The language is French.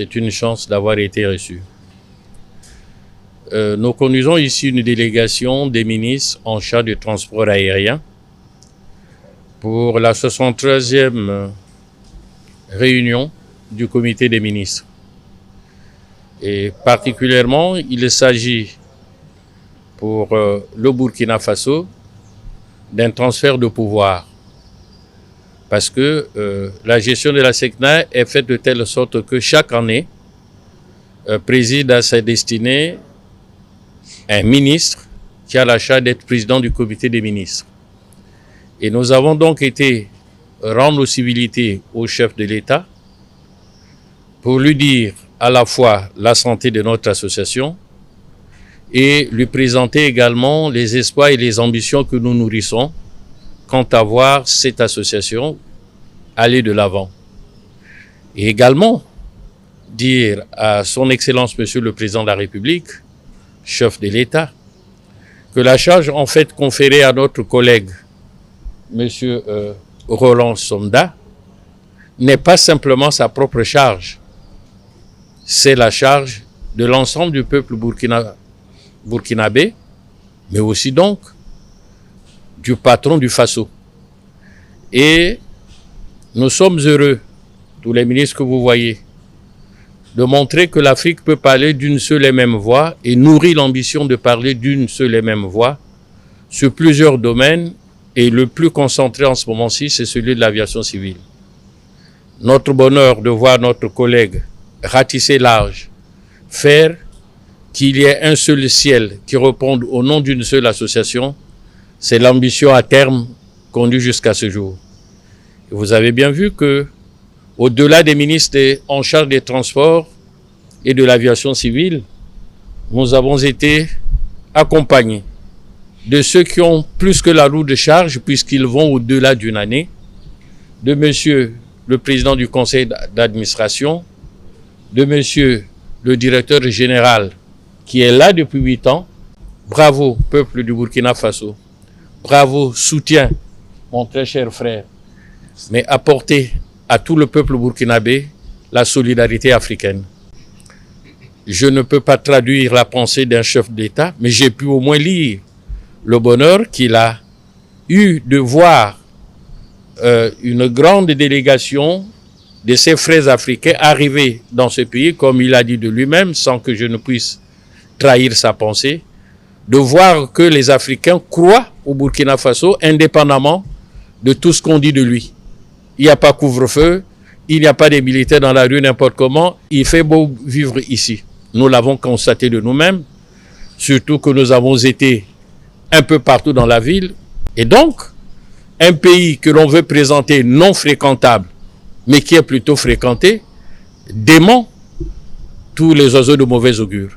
c'est une chance d'avoir été reçu. Nous conduisons ici une délégation des ministres en charge du transport aérien pour la 73e réunion du comité des ministres. Et particulièrement, il s'agit pour le Burkina Faso d'un transfert de pouvoir. Parce que la gestion de la SECNA est faite de telle sorte que chaque année préside à sa destinée un ministre qui a la charge d'être président du comité des ministres. Et nous avons donc été rendre nos civilités au chef de l'État pour lui dire à la fois la santé de notre association et lui présenter également les espoirs et les ambitions que nous nourrissons quant à voir cette association aller de l'avant. Et également dire à son Excellence Monsieur le Président de la République, chef de l'État, que la charge en fait conférée à notre collègue Monsieur Roland Somda n'est pas simplement sa propre charge, c'est la charge de l'ensemble du peuple burkinabé, mais aussi donc du patron du Faso. Et nous sommes heureux, tous les ministres que vous voyez, de montrer que l'Afrique peut parler d'une seule et même voix et nourrir l'ambition de parler d'une seule et même voix sur plusieurs domaines, et le plus concentré en ce moment-ci, c'est celui de l'aviation civile. Notre bonheur de voir notre collègue ratisser large, faire qu'il y ait un seul ciel qui réponde au nom d'une seule association, c'est l'ambition à terme conduite jusqu'à ce jour. Et vous avez bien vu que, au-delà des ministres en charge des transports et de l'aviation civile, nous avons été accompagnés de ceux qui ont plus que la lourde charge, puisqu'ils vont au-delà d'une année, de monsieur le président du conseil d'administration, de monsieur le directeur général qui est là depuis 8 ans. Bravo, peuple du Burkina Faso. Bravo, soutien, mon très cher frère. Mais apportez à tout le peuple burkinabé la solidarité africaine. Je ne peux pas traduire la pensée d'un chef d'État, mais j'ai pu au moins lire le bonheur qu'il a eu de voir une grande délégation de ses frères africains arriver dans ce pays, comme il a dit de lui-même, sans que je ne puisse trahir sa pensée, de voir que les Africains croient au Burkina Faso, indépendamment de tout ce qu'on dit de lui. Il n'y a pas couvre-feu, il n'y a pas des militaires dans la rue n'importe comment, il fait beau vivre ici. Nous l'avons constaté de nous-mêmes, surtout que nous avons été un peu partout dans la ville. Et donc, un pays que l'on veut présenter non fréquentable, mais qui est plutôt fréquenté, dément tous les oiseaux de mauvais augure.